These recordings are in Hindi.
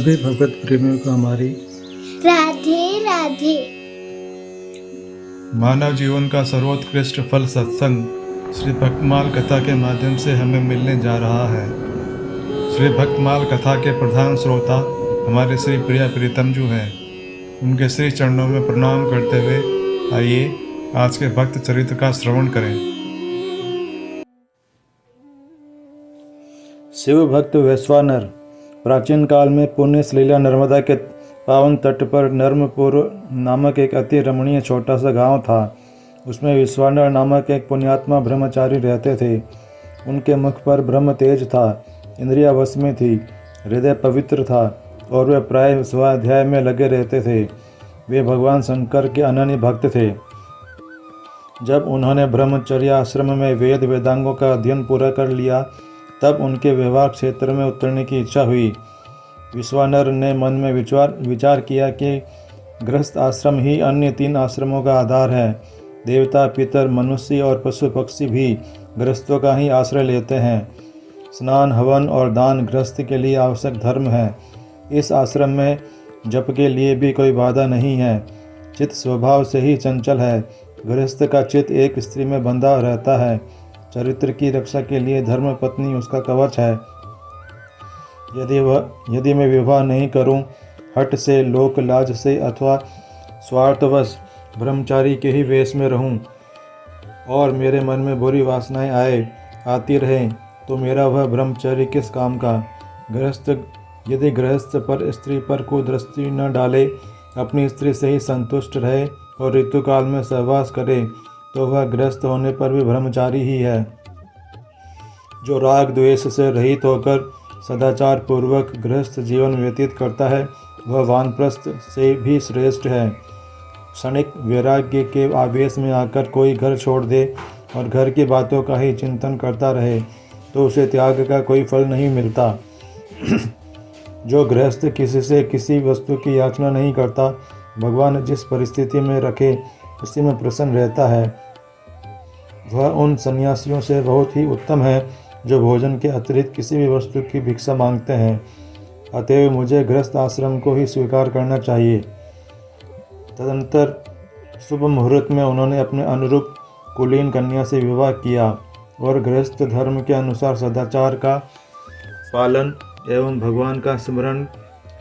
सभी भगवत प्रेमियों को हमारी राधे राधे। मानव जीवन का सर्वोत्कृष्ट फल सत्संग श्री भक्तमाल कथा के माध्यम से हमें मिलने जा रहा है। श्री भक्तमाल कथा के प्रधान श्रोता हमारे श्री प्रिया प्रीतम जी हैं। उनके श्री चरणों में प्रणाम करते हुए आइए आज के भक्त चरित्र का श्रवण करें। शिव भक्त वैश्वानर। प्राचीन काल में पुण्य सलीला नर्मदा के पावन तट पर नर्मपुर नामक एक अति रमणीय छोटा सा गांव था। उसमें विश्वानर नामक एक पुण्यात्मा ब्रह्मचारी रहते थे। उनके मुख पर ब्रह्म तेज था, इंद्रिया वश में थी, हृदय पवित्र था और वे प्राय स्वाध्याय में लगे रहते थे। वे भगवान शंकर के अनन्य भक्त थे। जब उन्होंने ब्रह्मचर्य आश्रम में वेद वेदांगों का अध्ययन पूरा कर लिया तब उनके व्यवहार क्षेत्र में उतरने की इच्छा हुई। विश्वानर ने मन में विचार किया कि गृहस्थ आश्रम ही अन्य 3 आश्रमों का आधार है। देवता, पितर, मनुष्य और पशु पक्षी भी गृहस्थों का ही आश्रय लेते हैं। स्नान, हवन और दान गृहस्थ के लिए आवश्यक धर्म है। इस आश्रम में जप के लिए भी कोई बाधा नहीं है। चित्त स्वभाव से ही चंचल है। गृहस्थ का चित्त एक स्त्री में बंधा रहता है। चरित्र की रक्षा के लिए धर्म पत्नी उसका कवच है। यदि मैं विवाह नहीं करूं, हट से, लोक लाज से अथवा स्वार्थवश ब्रह्मचारी के ही वेश में रहूं और मेरे मन में बुरी वासनाएं आती रहें तो मेरा वह ब्रह्मचर्य किस काम का। यदि गृहस्थ पर स्त्री पर कुदृष्टि न डाले, अपनी स्त्री से ही संतुष्ट रहे और ऋतुकाल में सहवास करे तो वह गृहस्थ होने पर भी ब्रह्मचारी ही है। जो राग द्वेष से रहित होकर सदाचार पूर्वक गृहस्थ जीवन व्यतीत करता है वह वानप्रस्थ से भी श्रेष्ठ है। क्षणिक वैराग्य के आवेश में आकर कोई घर छोड़ दे और घर की बातों का ही चिंतन करता रहे तो उसे त्याग का कोई फल नहीं मिलता। जो गृहस्थ किसी से किसी वस्तु की याचना नहीं करता, भगवान जिस परिस्थिति में रखे उसी में प्रसन्न रहता है, वह उन सन्यासियों से बहुत ही उत्तम है जो भोजन के अतिरिक्त किसी भी वस्तु की भिक्षा मांगते हैं। अतएव मुझे गृहस्थ आश्रम को ही स्वीकार करना चाहिए। तदनंतर शुभ मुहूर्त में उन्होंने अपने अनुरूप कुलीन कन्या से विवाह किया और गृहस्थ धर्म के अनुसार सदाचार का पालन एवं भगवान का स्मरण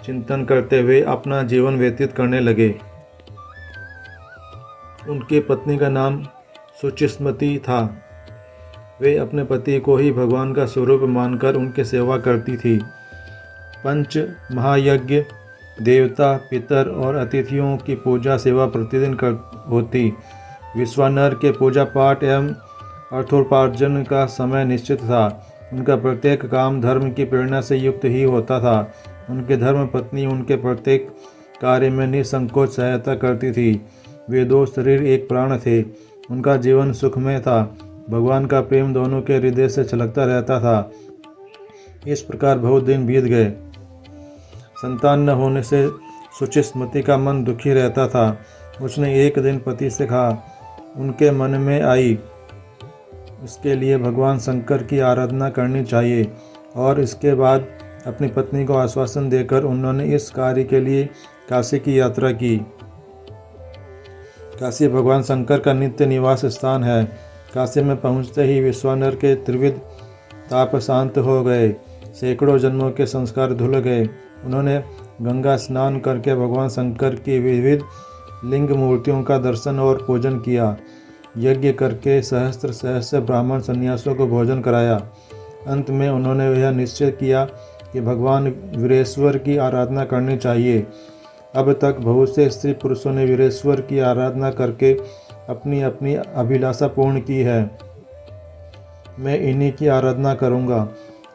चिंतन करते हुए अपना जीवन व्यतीत करने लगे। उनकी पत्नी का नाम सुचिस्मती था। वे अपने पति को ही भगवान का स्वरूप मानकर उनकी सेवा करती थी। पंच महायज्ञ, देवता, पितर और अतिथियों की पूजा सेवा प्रतिदिन होती। विश्वानर के पूजा पाठ एवं अर्थोपार्जन का समय निश्चित था। उनका प्रत्येक काम धर्म की प्रेरणा से युक्त ही होता था। उनके धर्म पत्नी उनके प्रत्येक कार्य में निसंकोच सहायता करती थी। वे 2 शरीर एक प्राण थे। उनका जीवन सुखमय था। भगवान का प्रेम दोनों के हृदय से छलकता रहता था। इस प्रकार बहुत दिन बीत गए। संतान न होने से सुचिस्मती का मन दुखी रहता था। उसने एक दिन पति से कहा, उनके मन में आई इसके लिए भगवान शंकर की आराधना करनी चाहिए और इसके बाद अपनी पत्नी को आश्वासन देकर उन्होंने इस कार्य के लिए काशी की यात्रा की। काशी भगवान शंकर का नित्य निवास स्थान है। काशी में पहुंचते ही विश्वानर के त्रिविध ताप शांत हो गए। सैकड़ों जन्मों के संस्कार धुल गए। उन्होंने गंगा स्नान करके भगवान शंकर की विविध लिंग मूर्तियों का दर्शन और पूजन किया। यज्ञ करके सहस्त्र ब्राह्मण सन्यासियों को भोजन कराया। अंत में उन्होंने यह निश्चय किया कि भगवान वीरेश्वर की आराधना करनी चाहिए। अब तक बहुत से स्त्री पुरुषों ने वीरेश्वर की आराधना करके अपनी अपनी अभिलाषा पूर्ण की है। मैं इन्हीं की आराधना करूँगा।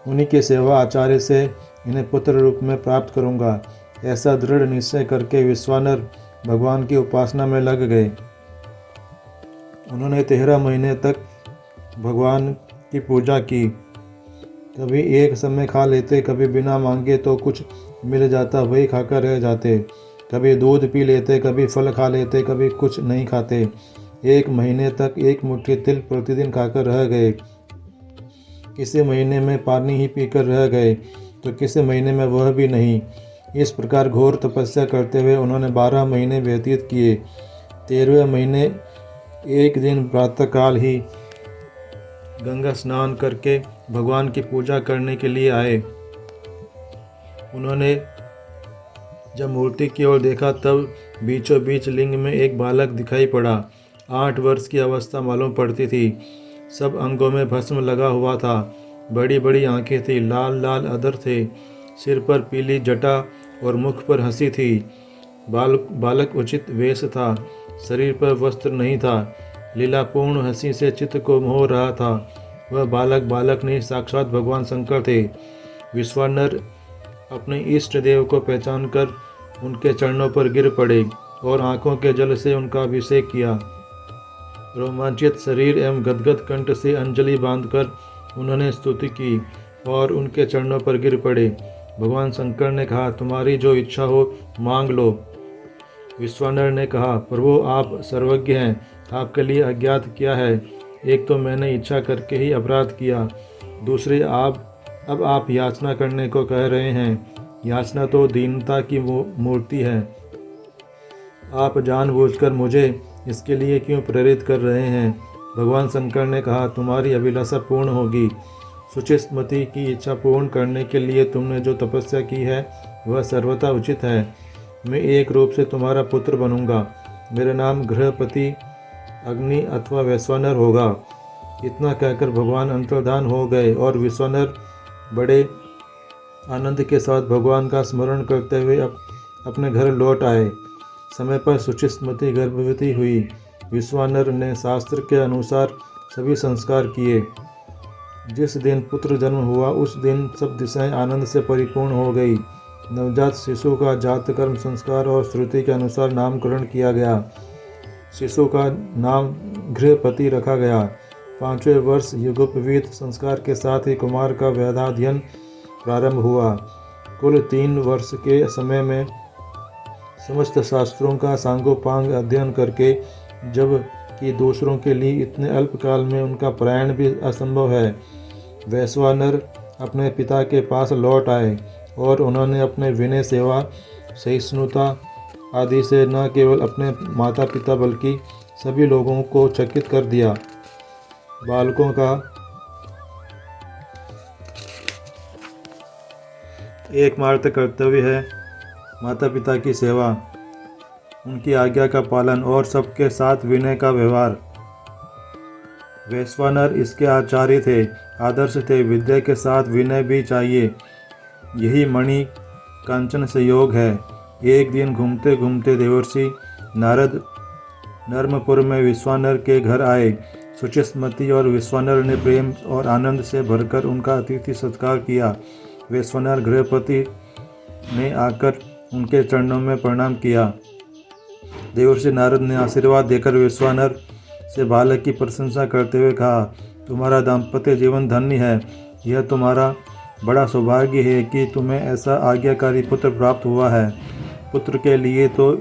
उन्हीं के सेवा आचार्य से इन्हें पुत्र रूप में प्राप्त करूँगा। ऐसा दृढ़ निश्चय करके विश्वानर भगवान की उपासना में लग गए। उन्होंने 13 महीने तक भगवान की पूजा की। कभी एक समय खा लेते, कभी बिना मांगे तो कुछ मिल जाता वही खाकर रह जाते। कभी दूध पी लेते, कभी फल खा लेते, कभी कुछ नहीं खाते। 1 महीने तक 1 मुट्ठी तिल प्रतिदिन खाकर रह गए। किसी महीने में पानी ही पीकर रह गए तो किसी महीने में वह भी नहीं। इस प्रकार घोर तपस्या करते हुए उन्होंने 12 महीने व्यतीत किए। 13वें महीने एक दिन प्रातःकाल ही गंगा स्नान करके भगवान की पूजा करने के लिए आए। उन्होंने जब मूर्ति की ओर देखा तब बीचों बीच लिंग में एक बालक दिखाई पड़ा। 8 वर्ष की अवस्था मालूम पड़ती थी। सब अंगों में भस्म लगा हुआ था। बड़ी बड़ी आंखें थी, लाल लाल अधर थे, सिर पर पीली जटा और मुख पर हंसी थी। बालक उचित वेश था, शरीर पर वस्त्र नहीं था। लीलापूर्ण हंसी से चित्त को मोह रहा था। वह बालक नहीं, साक्षात भगवान शंकर थे। विश्वानर अपने इष्ट देव को पहचानकर उनके चरणों पर गिर पड़े और आंखों के जल से उनका अभिषेक किया। रोमांचित शरीर एवं गदगद कंठ से अंजलि बांधकर उन्होंने स्तुति की और उनके चरणों पर गिर पड़े। भगवान शंकर ने कहा, तुम्हारी जो इच्छा हो मांग लो। विश्वानर ने कहा, प्रभु आप सर्वज्ञ हैं, आपके लिए अज्ञात क्या है। एक तो मैंने इच्छा करके ही अपराध किया, दूसरे अब आप याचना करने को कह रहे हैं। याचना तो दीनता की मूर्ति है। आप जानबूझकर मुझे इसके लिए क्यों प्रेरित कर रहे हैं। भगवान शंकर ने कहा, तुम्हारी अभिलाषा पूर्ण होगी। सुचिस्मति की इच्छा पूर्ण करने के लिए तुमने जो तपस्या की है वह सर्वथा उचित है। मैं एक रूप से तुम्हारा पुत्र बनूंगा। मेरा नाम गृहपति, अग्नि अथवा वैश्वानर होगा। इतना कहकर भगवान अंतर्धान हो गए और विश्वानर बड़े आनंद के साथ भगवान का स्मरण करते हुए अपने घर लौट आए। समय पर सुचिस्मति गर्भवती हुई। विश्वानर ने शास्त्र के अनुसार सभी संस्कार किए। जिस दिन पुत्र जन्म हुआ उस दिन सब दिशाएं आनंद से परिपूर्ण हो गई। नवजात शिशु का जात कर्म संस्कार और श्रुति के अनुसार नामकरण किया गया। शिशु का नाम गृहपति रखा गया। 5वें वर्ष युगोपवीत संस्कार के साथ ही कुमार का वेदाध्ययन प्रारंभ हुआ। कुल 3 वर्ष के समय में समस्त शास्त्रों का सांगोपांग अध्ययन करके, जब कि दूसरों के लिए इतने अल्प काल में उनका प्रयाण भी असंभव है, वैश्वानर अपने पिता के पास लौट आए और उन्होंने अपने विनय, सेवा, सहिष्णुता आदि से न केवल अपने माता पिता बल्कि सभी लोगों को चकित कर दिया। बालकों का एकमात्र कर्तव्य है माता पिता की सेवा, उनकी आज्ञा का पालन और सबके साथ विनय का व्यवहार। वैश्वानर इसके आचार्य थे, आदर्श थे। विद्या के साथ विनय भी चाहिए। यही मणि कांचन से योग है। एक दिन घूमते घूमते देवर्षि नारद नर्मपुर में विश्वानर के घर आए। सुचिस्मति और विश्वानर ने प्रेम और आनंद से भरकर उनका अतिथि सत्कार किया। वैश्वानर गृहपति ने आकर उनके चरणों में प्रणाम किया। देवर्षि नारद ने आशीर्वाद देकर विश्वानर से बालक की प्रशंसा करते हुए कहा, तुम्हारा दाम्पत्य जीवन धन्य है। यह तुम्हारा बड़ा सौभाग्य है कि तुम्हें ऐसा आज्ञाकारी पुत्र प्राप्त हुआ है। पुत्र के लिए तो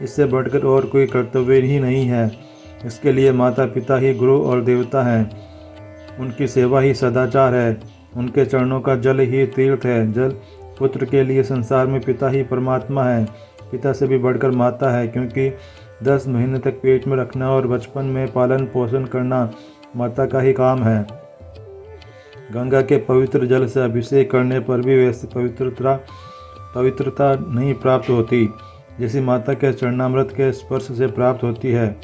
इससे बढ़कर और कोई कर्तव्य ही नहीं है। इसके लिए माता पिता ही गुरु और देवता हैं। उनकी सेवा ही सदाचार है। उनके चरणों का जल ही तीर्थ है। जल पुत्र के लिए संसार में पिता ही परमात्मा है। पिता से भी बढ़कर माता है, क्योंकि 10 महीने तक पेट में रखना और बचपन में पालन पोषण करना माता का ही काम है। गंगा के पवित्र जल से अभिषेक करने पर भी वैसी पवित्रता नहीं प्राप्त होती जैसी माता के चरणामृत के स्पर्श से प्राप्त होती है।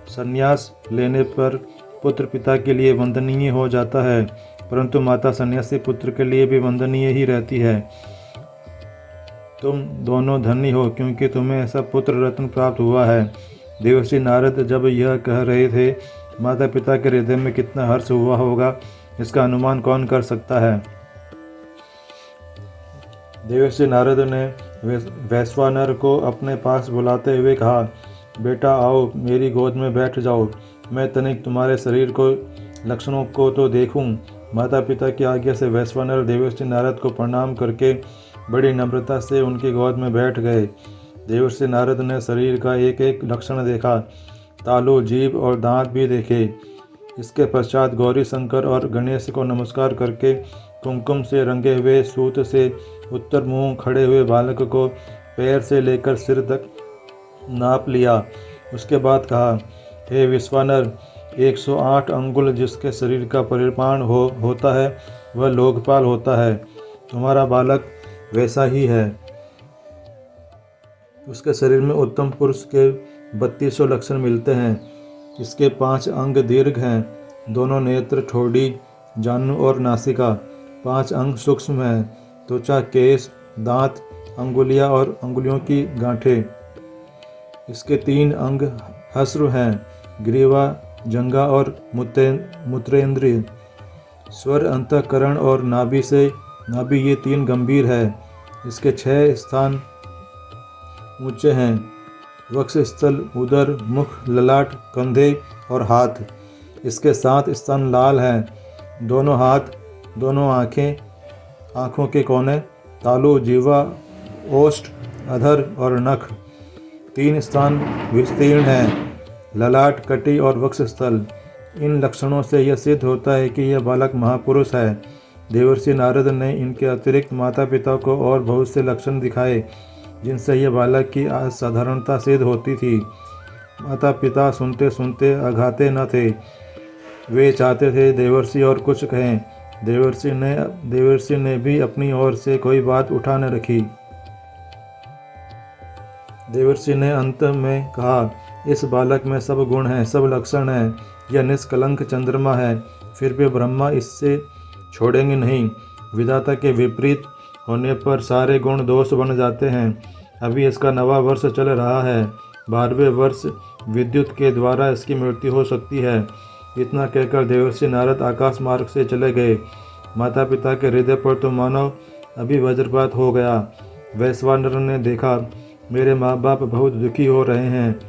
संन्यास लेने पर पुत्र पिता के लिए वंदनीय हो जाता है, परंतु माता सन्यासी पुत्र के लिए भी वंदनीय ही रहती है। तुम दोनों धन्य हो, क्योंकि तुम्हें ऐसा पुत्र रत्न प्राप्त हुआ है। देवर्षि नारद जब यह कह रहे थे, माता पिता के हृदय में कितना हर्ष हुआ होगा, इसका अनुमान कौन कर सकता है। देवर्षि नारद ने वैश्वानर को अपने पास बुलाते हुए कहा, बेटा आओ, मेरी गोद में बैठ जाओ। मैं तनिक तुम्हारे शरीर को लक्षणों को तो देखूं। माता पिता की आज्ञा से वैश्वानर देवर्षि नारद को प्रणाम करके बड़ी नम्रता से उनकी गोद में बैठ गए। देवर्षि नारद ने शरीर का एक एक लक्षण देखा, तालु, जीभ और दांत भी देखे। इसके पश्चात गौरी शंकर और गणेश को नमस्कार करके कुमकुम से रंगे हुए सूत से उत्तर मुंह खड़े हुए बालक को पैर से लेकर सिर तक नाप लिया। उसके बाद कहा, हे विश्वानर, 108 अंगुल जिसके शरीर का परिमाण होता है वह लोकपाल होता है। तुम्हारा बालक वैसा ही है। उसके शरीर में उत्तम पुरुष के 3200 लक्षण मिलते हैं। इसके 5 अंग दीर्घ हैं, दोनों नेत्र, ठोड़ी, जानु और नासिका। 5 अंग सूक्ष्म हैं, त्वचा, केश, दांत, अंगुलियां और अंगुलियों की गांठें। इसके 3 अंग हस्र हैं, ग्रीवा, जंघा और मूत्रेंद्रिय। स्वर, अंतःकरण और नाभि ये 3 गंभीर है। इसके 6 स्थान ऊंचे हैं, वक्षस्थल, उदर, मुख, ललाट, कंधे और हाथ। इसके 7 स्थान लाल हैं, दोनों हाथ, दोनों आँखें, आँखों के कोने, तालू, जीवा, ओष्ठ, अधर और नख। 3 स्थान विस्तीर्ण हैं, ललाट, कटी और वक्षस्थल। इन लक्षणों से यह सिद्ध होता है कि यह बालक महापुरुष है। देवर्षि नारद ने इनके अतिरिक्त माता पिता को और बहुत से लक्षण दिखाए जिनसे यह बालक की असाधारणता सिद्ध होती थी। माता पिता सुनते सुनते अघाते न थे। वे चाहते थे देवर्षि और कुछ कहें। देवर्षि ने भी अपनी ओर से कोई बात उठा न रखी। देवर्षि ने अंत में कहा, इस बालक में सब गुण हैं, सब लक्षण हैं, यह निष्कलंक चंद्रमा है, फिर भी ब्रह्मा इससे छोड़ेंगे नहीं। विधाता के विपरीत होने पर सारे गुण दोष बन जाते हैं। अभी इसका 9वां वर्ष चल रहा है, 12वें वर्ष विद्युत के द्वारा इसकी मृत्यु हो सकती है। इतना कहकर देवर्षि नारद आकाश मार्ग से चले गए। माता पिता के हृदय पर तो मानो अभी वज्रपात हो गया। वैश्वानर ने देखा, मेरे माँ बाप बहुत दुखी हो रहे हैं।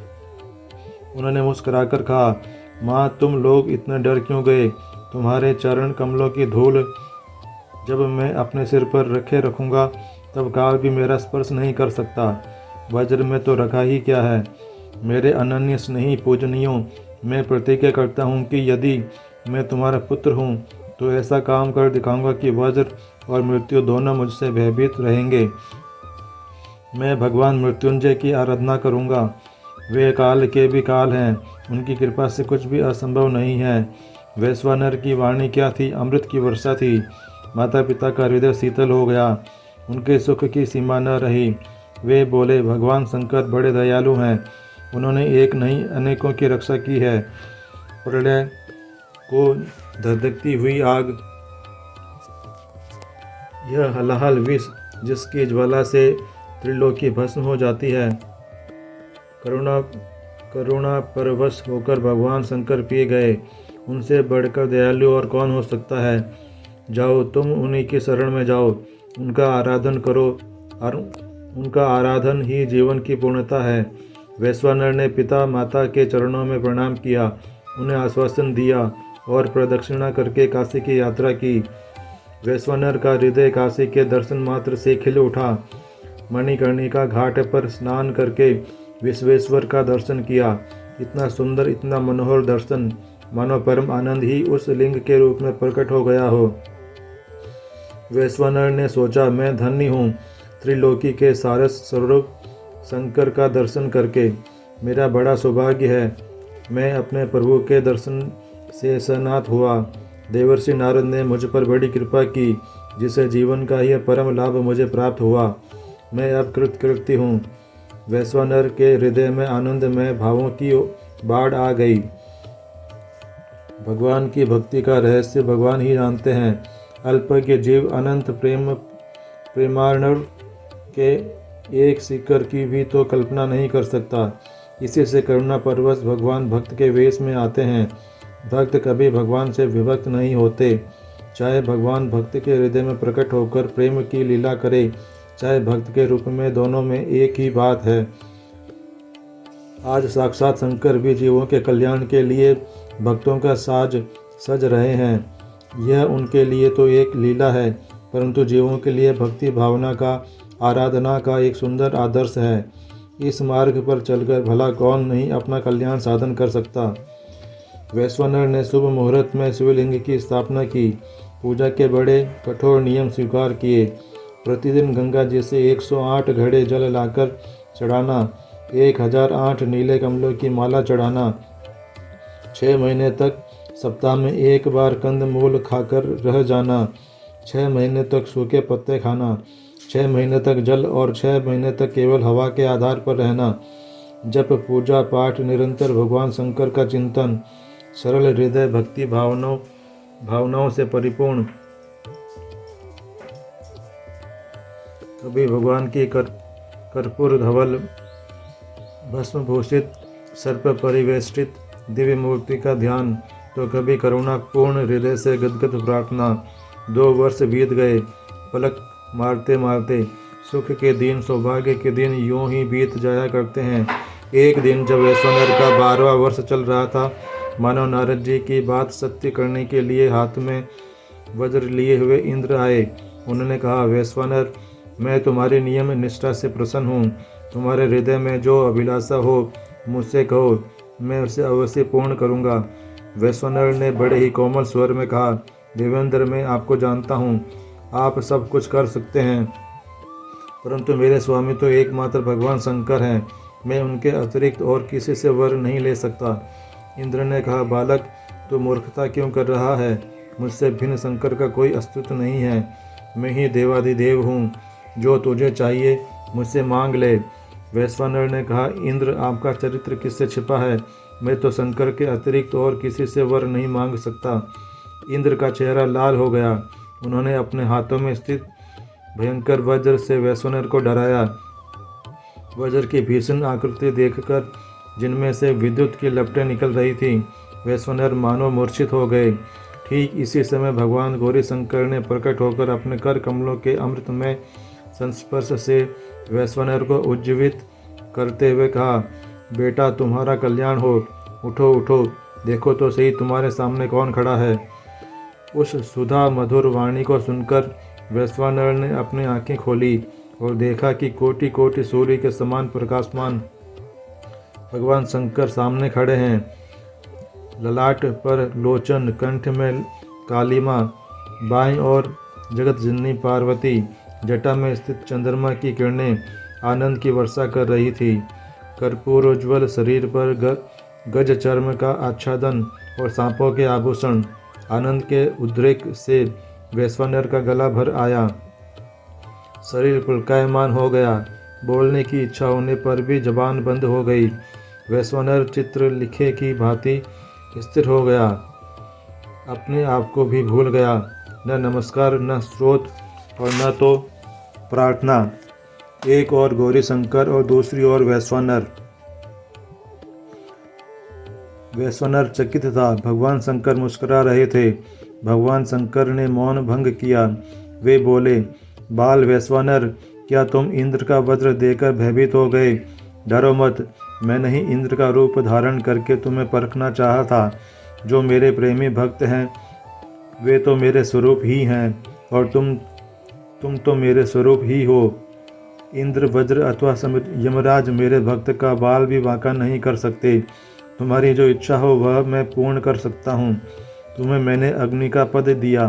उन्होंने मुस्कुराकर कहा, माँ, तुम लोग इतने डर क्यों गए? तुम्हारे चरण कमलों की धूल जब मैं अपने सिर पर रखूँगा तब काल भी मेरा स्पर्श नहीं कर सकता। वज्र में तो रखा ही क्या है। मेरे अनन्य स्नेही पूजनियों, मैं प्रतिज्ञा करता हूँ कि यदि मैं तुम्हारा पुत्र हूँ तो ऐसा काम कर दिखाऊंगा कि वज्र और मृत्यु दोनों मुझसे भयभीत रहेंगे। मैं भगवान मृत्युंजय की आराधना करूँगा। वे काल के भी काल हैं, उनकी कृपा से कुछ भी असंभव नहीं है। वैश्वानर की वाणी क्या थी, अमृत की वर्षा थी। माता पिता का हृदय शीतल हो गया, उनके सुख की सीमा न रही। वे बोले, भगवान शंकर बड़े दयालु हैं, उन्होंने एक नहीं अनेकों की रक्षा की है। प्रलय को धधकती हुई आग, यह हलाहल विष जिसकी ज्वाला से त्रिलोकी भस्म हो जाती है। करुणा परवश होकर भगवान शंकर पिए गए। उनसे बढ़कर दयालु और कौन हो सकता है। जाओ, तुम उन्हीं की शरण में जाओ, उनका आराधन करो और उनका आराधन ही जीवन की पूर्णता है। वैश्वानर ने पिता माता के चरणों में प्रणाम किया, उन्हें आश्वासन दिया और प्रदक्षिणा करके काशी की यात्रा की। वैश्वानर का हृदय काशी के दर्शन मात्र से खिल उठा। मणिकर्णिका घाट पर स्नान करके विश्वेश्वर का दर्शन किया। इतना सुंदर, इतना मनोहर दर्शन, मानो परम आनंद ही उस लिंग के रूप में प्रकट हो गया हो। वैश्वानर ने सोचा, मैं धन्य हूँ त्रिलोकी के सारस स्वरूप शंकर का दर्शन करके। मेरा बड़ा सौभाग्य है, मैं अपने प्रभु के दर्शन से सनात हुआ। देवर्षि नारद ने मुझ पर बड़ी कृपा की, जिसे जीवन का यह परम लाभ मुझे प्राप्त हुआ। मैं अब कृतकृत्य हूँ। वैश्वानर के हृदय में आनंदमय भावों की बाढ़ आ गई। भगवान की भक्ति का रहस्य भगवान ही जानते हैं। अल्पज्ञ जीव अनंत प्रेमार्णव के एक शिखर की भी तो कल्पना नहीं कर सकता। इसी से करुणा परवश भगवान भक्त के वेश में आते हैं। भक्त कभी भगवान से विभक्त नहीं होते। चाहे भगवान भक्त के हृदय में प्रकट होकर प्रेम की लीला करे, चाहे भक्त के रूप में, दोनों में एक ही बात है। आज साक्षात शंकर भी जीवों के कल्याण के लिए भक्तों का साज सज रहे हैं। यह उनके लिए तो एक लीला है, परंतु जीवों के लिए भक्ति भावना का, आराधना का एक सुंदर आदर्श है। इस मार्ग पर चलकर भला कौन नहीं अपना कल्याण साधन कर सकता। वैश्वानर ने शुभ मुहूर्त में शिवलिंग की स्थापना की। पूजा के बड़े कठोर नियम स्वीकार किए। प्रतिदिन गंगा जी से 108 घड़े जल लाकर चढ़ाना, 1008 नीले कमलों की माला चढ़ाना, 6 महीने तक सप्ताह में एक बार कंदमूल खाकर रह जाना, 6 महीने तक सूखे पत्ते खाना, 6 महीने तक जल और 6 महीने तक केवल हवा के आधार पर रहना। जप, पूजा पाठ, निरंतर भगवान शंकर का चिंतन, सरल हृदय, भक्ति भावनाओं से परिपूर्ण, कभी भगवान की कर्पूर धवल भस्म भूषित सर्प परिवेष्टित दिव्य मूर्ति का ध्यान, तो कभी करुणापूर्ण हृदय से गदगद प्रार्थना। 2 वर्ष बीत गए, पलक मारते मारते। सुख के दिन, सौभाग्य के दिन यूं ही बीत जाया करते हैं। एक दिन जब वैश्वानर का 12वां वर्ष चल रहा था, मानव नारद जी की बात सत्य करने के लिए हाथ में वज्र लिए हुए इंद्र आए। उन्होंने कहा, वैश्वानर, मैं तुम्हारी नियम निष्ठा से प्रसन्न हूँ। तुम्हारे हृदय में जो अभिलाषा हो मुझसे कहो, मैं उसे अवश्य पूर्ण करूँगा। वैश्वानर ने बड़े ही कोमल स्वर में कहा, देवेंद्र, मैं आपको जानता हूँ, आप सब कुछ कर सकते हैं, परंतु मेरे स्वामी तो एकमात्र भगवान शंकर हैं। मैं उनके अतिरिक्त और किसी से वर नहीं ले सकता। इंद्र ने कहा, बालक, तू मूर्खता क्यों कर रहा है? मुझसे भिन्न शंकर का कोई अस्तित्व नहीं है। मैं ही देवाधिदेव हूँ। जो तुझे चाहिए मुझसे मांग ले। वैश्वानर ने कहा, इंद्र, आपका चरित्र किससे छिपा है? मैं तो शंकर के अतिरिक्त और किसी से वर नहीं मांग सकता। इंद्र का चेहरा लाल हो गया। उन्होंने अपने हाथों में स्थित भयंकर वज्र से वैश्वानर को डराया। वज्र की भीषण आकृति देखकर, जिनमें से विद्युत की लपटें निकल रही थीं, वैश्वानर मानो मूर्छित हो गए। ठीक इसी समय भगवान गौरी शंकर ने प्रकट होकर अपने कर कमलों के अमृतमय संस्पर्श से वैश्वानर को उज्जीवित करते हुए कहा, बेटा, तुम्हारा कल्याण हो। उठो उठो, देखो तो सही तुम्हारे सामने कौन खड़ा है। उस सुधा मधुर वाणी को सुनकर वैश्वानर ने अपनी आंखें खोली और देखा कि कोटि कोटि सूर्य के समान प्रकाशमान भगवान शंकर सामने खड़े हैं। ललाट पर लोचन, कंठ में कालिमा, बाईं ओर जगत जननी पार्वती, जटा में स्थित चंद्रमा की किरणें आनंद की वर्षा कर रही थी। कर्पूरोज्वल शरीर पर गज चर्म का आच्छादन और सांपों के आभूषण। आनंद के उद्रेक से वैश्वानर का गला भर आया, शरीर पुलकायमान हो गया। बोलने की इच्छा होने पर भी जबान बंद हो गई। वैश्वानर चित्र लिखे की भांति स्थिर हो गया, अपने आप को भी भूल गया। न नमस्कार, न स्रोत और न तो प्रार्थना। एक और गौरी शंकर और दूसरी ओर वैश्वानर। वैश्वानर चकित था। भगवान शंकर मुस्कुरा रहे थे। भगवान शंकर ने मौन भंग किया। वे बोले, बाल वैश्वानर, क्या तुम इंद्र का वज्र देकर भयभीत हो गए? डरो मत, मैंने ही इंद्र का रूप धारण करके तुम्हें परखना चाहा था। जो मेरे प्रेमी भक्त हैं वे तो मेरे स्वरूप ही हैं, और तुम तो मेरे स्वरूप ही हो। इंद्र, वज्र अथवा यमराज मेरे भक्त का बाल भी बांका नहीं कर सकते। तुम्हारी जो इच्छा हो वह मैं पूर्ण कर सकता हूँ। तुम्हें मैंने अग्नि का पद दिया,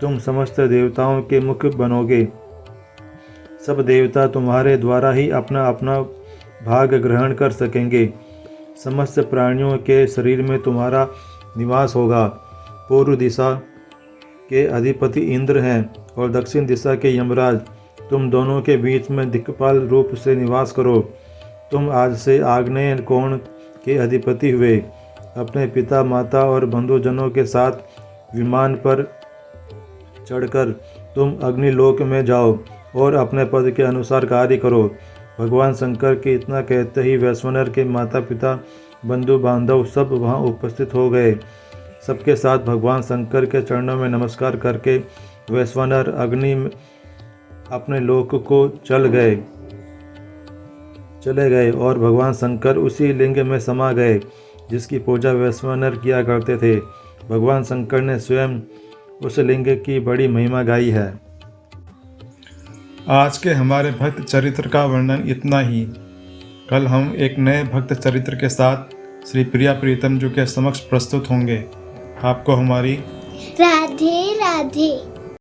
तुम समस्त देवताओं के मुख बनोगे। सब देवता तुम्हारे द्वारा ही अपना अपना भाग ग्रहण कर सकेंगे। समस्त प्राणियों के शरीर में तुम्हारा निवास होगा। पूर्व दिशा के अधिपति इंद्र हैं और दक्षिण दिशा के यमराज। तुम दोनों के बीच में दिक्पाल रूप से निवास करो। तुम आज से आग्नेय कोण के अधिपति हुए। अपने पिता, माता और बंधुजनों के साथ विमान पर चढ़कर तुम अग्निलोक में जाओ और अपने पद के अनुसार कार्य करो। भगवान शंकर के इतना कहते ही वैश्वानर के माता पिता, बंधु बांधव सब वहाँ उपस्थित हो गए। सबके साथ भगवान शंकर के चरणों में नमस्कार करके वैश्वानर अग्नि अपने लोक को चले गए और भगवान शंकर उसी लिंग में समा गए जिसकी पूजा वैश्वानर किया करते थे। भगवान शंकर ने स्वयं उस लिंग की बड़ी महिमा गाई है। आज के हमारे भक्त चरित्र का वर्णन इतना ही। कल हम एक नए भक्त चरित्र के साथ श्री प्रिया प्रीतम जी के समक्ष प्रस्तुत होंगे। आपको हमारी राधे राधे।